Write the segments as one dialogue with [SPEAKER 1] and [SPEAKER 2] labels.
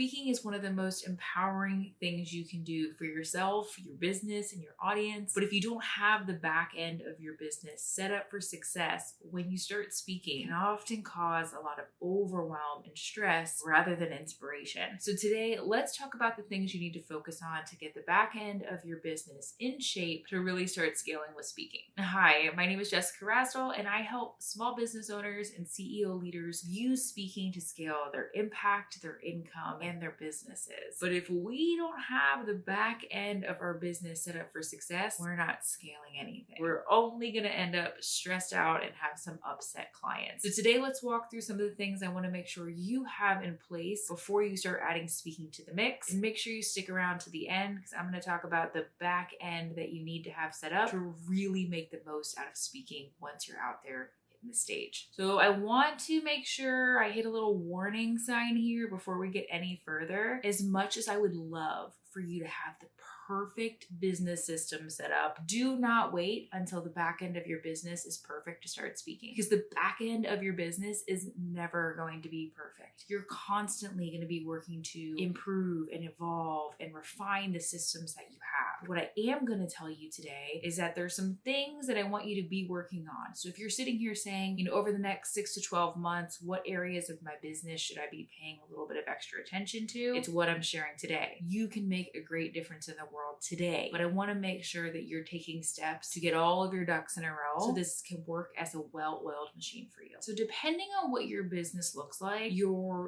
[SPEAKER 1] Speaking is one of the most empowering things you can do for yourself, your business, and your audience. But if you don't have the back end of your business set up for success, when you start speaking, it can often cause a lot of overwhelm and stress rather than inspiration. So today, let's talk about the things you need to focus on to get the back end of your business in shape to really start scaling with speaking. Hi, my name is Jessica Rasdall, and I help small business owners and CEO leaders use speaking to scale their impact, their income, and their businesses. But if we don't have the back end of our business set up for success, we're not scaling anything. We're only going to end up stressed out and have some upset clients. So today, let's walk through some of the things I want to make sure you have in place before you start adding speaking to the mix. And make sure you stick around to the end, because I'm going to talk about the back end that you need to have set up to really make the most out of speaking once you're out there in the stage. So I want to make sure I hit a little warning sign here before we get any further. As much as I would love for you to have the perfect business system set up, do not wait until the back end of your business is perfect to start speaking, because the back end of your business is never going to be perfect. You're constantly going to be working to improve and evolve and refine the systems that you have. What I am going to tell you today is that there's some things that I want you to be working on. So if you're sitting here saying, over the next 6 to 12 months, what areas of my business should I be paying a little bit of extra attention to? It's what I'm sharing today. You can make a great difference in the world today, but I want to make sure that you're taking steps to get all of your ducks in a row so this can work as a well-oiled machine for you. So depending on what your business looks like,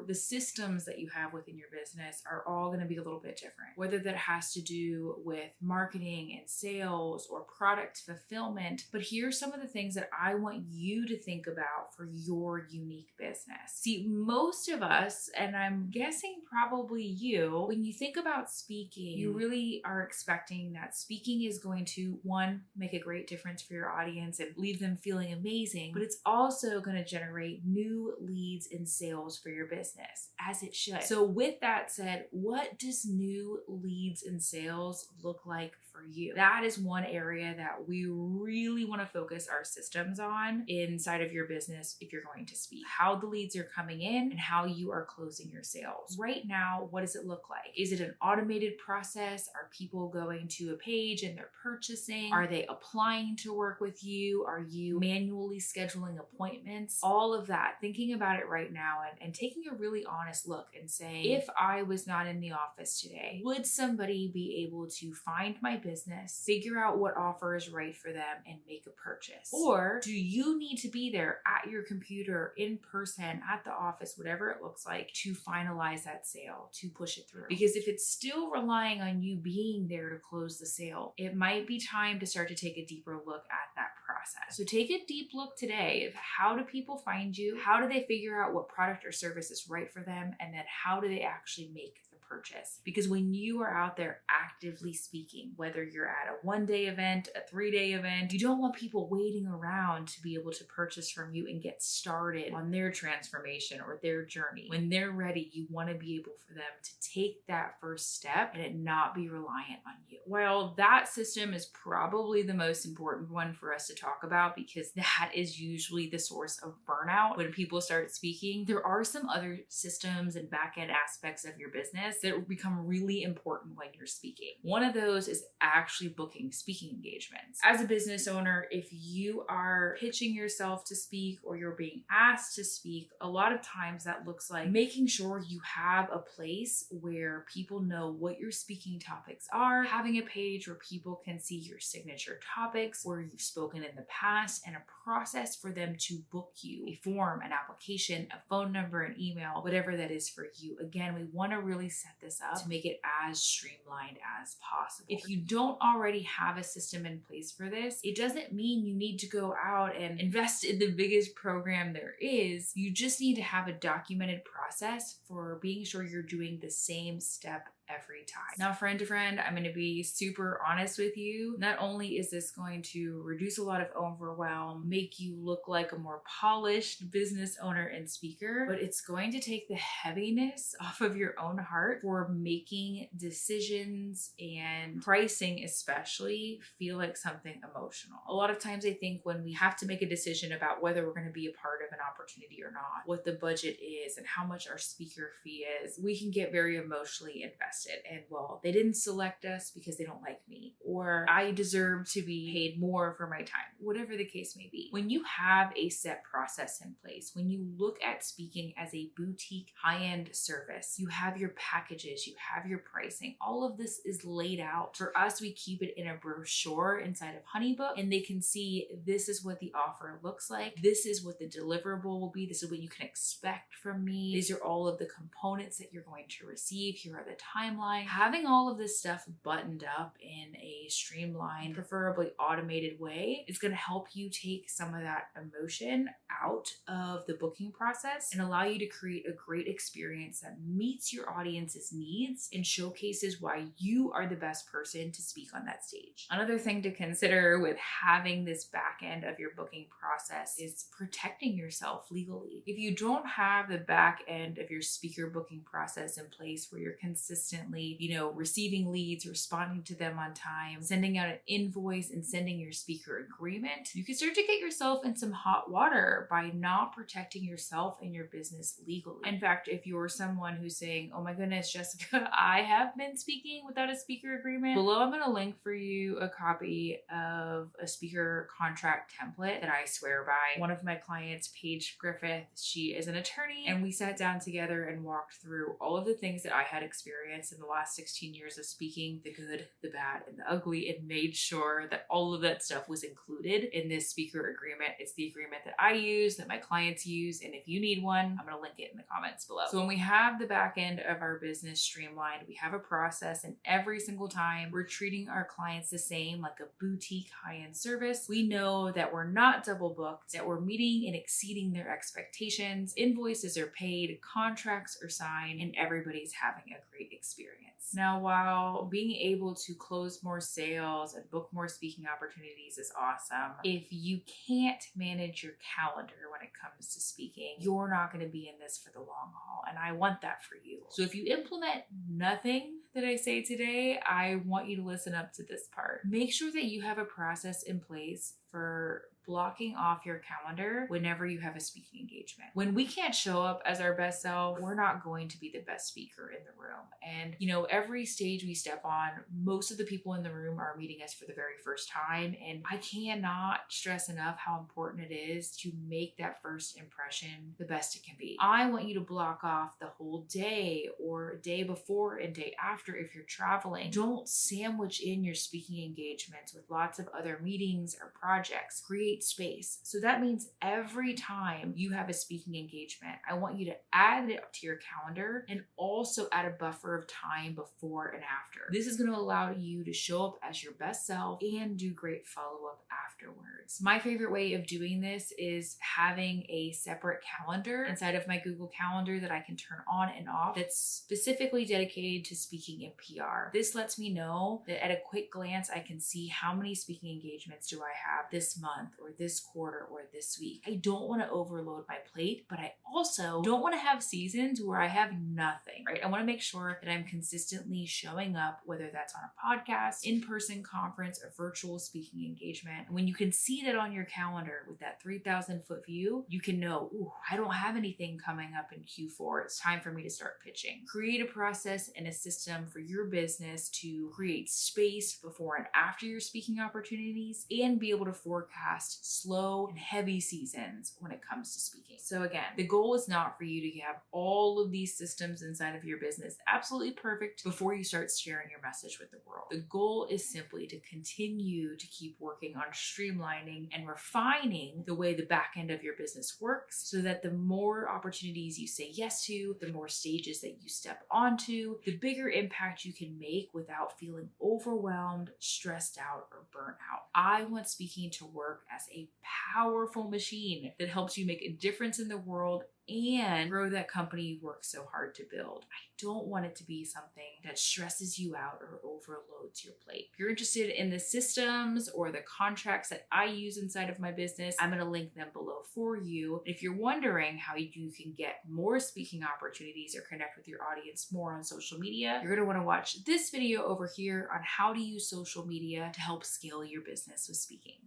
[SPEAKER 1] the systems that you have within your business are all going to be a little bit different, whether that has to do with marketing and sales or product fulfillment. But here's some of the things that I want you to think about for your unique business. See, most of us, and I'm guessing probably you, when you think about speaking, you really are expecting that speaking is going to, one, make a great difference for your audience and leave them feeling amazing, but it's also going to generate new leads and sales for your business, as it should. So with that said, what does new leads and sales look like for you? That is one area that we really want to focus our systems on inside of your business if you're going to speak. How the leads are coming in and how you are closing your sales. Right now, what does it look like? Is it an automated process? Are people going to a page and they're purchasing? Are they applying to work with you? Are you manually scheduling appointments? All of that, thinking about it right now and taking a really honest look and saying, if I was not in the office today, would somebody be able to find my business, figure out what offer is right for them, and make a purchase? Or do you need to be there at your computer, in person, at the office, whatever it looks like, to finalize that sale, to push it through? Because if it's still relying on you being there to close the sale, it might be time to start to take a deeper look at that process. So take a deep look today of how do people find you? How do they figure out what product or service is right for them? And then how do they actually make the purchase? Because when you are out there actively speaking, whether you're at a 1-day event, a 3-day event, you don't want people waiting around to be able to purchase from you and get started on their transformation or their journey. When they're ready, you want to be able for them to take that first step and it not be reliant on you. While that system is probably the most important one for us to talk about, because that is usually the source of burnout when people start speaking, there are some other systems and back-end aspects of your business that become really important when you're speaking. One of those is actually booking speaking engagements. As a business owner, if you are pitching yourself to speak or you're being asked to speak, a lot of times that looks like making sure you have a place where people know what your speaking topics are, having a page where people can see your signature topics, where you've spoken in the past, and a process for them to book you, a form, an application, a phone number, an email, whatever that is for you. Again, we want to really set this up to make it as streamlined as possible. If you don't already have a system in place for this, it doesn't mean you need to go out and invest in the biggest program there is. You just need to have a documented process for being sure you're doing the same step every time. Now, friend to friend, I'm going to be super honest with you. Not only is this going to reduce a lot of overwhelm, make you look like a more polished business owner and speaker, but it's going to take the heaviness off of your own heart for making decisions and pricing especially feel like something emotional. A lot of times I think when we have to make a decision about whether we're going to be a part of an opportunity or not, what the budget is and how much our speaker fee is, we can get very emotionally invested. And well, they didn't select us because they don't like me, or I deserve to be paid more for my time, whatever the case may be. When you have a set process in place, when you look at speaking as a boutique high-end service, you have your packages, you have your pricing, all of this is laid out. For us, we keep it in a brochure inside of Honeybook, and they can see this is what the offer looks like. This is what the deliverable will be. This is what you can expect from me. These are all of the components that you're going to receive. Here are the timeline. Having all of this stuff buttoned up in a streamlined, preferably automated way is going to help you take some of that emotion out of the booking process and allow you to create a great experience that meets your audience's needs and showcases why you are the best person to speak on that stage. Another thing to consider with having this back end of your booking process is protecting yourself legally. If you don't have the back end of your speaker booking process in place where you're consistently, receiving leads, responding to them on time, sending out an invoice and sending your speaker agreement, you can start to get yourself in some hot water by not protecting yourself and your business legally. In fact, if you're someone who's saying, oh my goodness, Jessica, I have been speaking without a speaker agreement, below I'm going to link for you a copy of a speaker contract template that I swear by. One of my clients, Paige Griffith, she is an attorney, and we sat down together and walked through all of the things that I had experienced in the last 16 years of speaking, the good, the bad, and the ugly, and made sure that all of that stuff was included in this speaker agreement. It's the agreement that I use, that my clients use, and if you need one, I'm going to link it in the comments below. So when we have the back end of our business streamlined, we have a process, and every single time we're treating our clients the same, like a boutique high-end service. We know that we're not double booked, that we're meeting and exceeding their expectations, invoices are paid, contracts are signed, and everybody's having a great experience. Now, while being able to close more sales and book more speaking opportunities is awesome, if you can't manage your calendar when it comes to speaking, you're not going to be in this for the long haul, and I want that for you. So if you implement nothing that I say today, I want you to listen up to this part. Make sure that you have a process in place for blocking off your calendar whenever you have a speaking engagement. When we can't show up as our best self, we're not going to be the best speaker in the room. And every stage we step on, most of the people in the room are meeting us for the very first time. And I cannot stress enough how important it is to make that first impression the best it can be. I want you to block off the whole day or day before and day after if you're traveling. Don't sandwich in your speaking engagements with lots of other meetings or projects. Create space. So that means every time you have a speaking engagement, I want you to add it to your calendar and also add a buffer of time before and after. This is going to allow you to show up as your best self and do great follow-up afterwards. My favorite way of doing this is having a separate calendar inside of my Google Calendar that I can turn on and off that's specifically dedicated to speaking and PR. This lets me know that at a quick glance, I can see how many speaking engagements do I have this month or this quarter or this week. I don't want to overload my plate, but I also don't want to have seasons where I have nothing, right? I want to make sure that I'm consistently showing up, whether that's on a podcast, in-person conference, or virtual speaking engagement. And when you can see that on your calendar with that 3,000 foot view, you can know, ooh, I don't have anything coming up in Q4. It's time for me to start pitching. Create a process and a system for your business to create space before and after your speaking opportunities and be able to forecast slow and heavy seasons when it comes to speaking. So again, the goal is not for you to have all of these systems inside of your business absolutely perfect before you start sharing your message with the world. The goal is simply to continue to keep working on streamlining and refining the way the back end of your business works so that the more opportunities you say yes to, the more stages that you step onto, the bigger impact you can make without feeling overwhelmed, stressed out, or burnt out. I want speaking need to work as a powerful machine that helps you make a difference in the world and grow that company you work so hard to build. I don't want it to be something that stresses you out or overloads your plate. If you're interested in the systems or the contracts that I use inside of my business, I'm going to link them below for you. If you're wondering how you can get more speaking opportunities or connect with your audience more on social media, you're going to want to watch this video over here on how to use social media to help scale your business with speaking.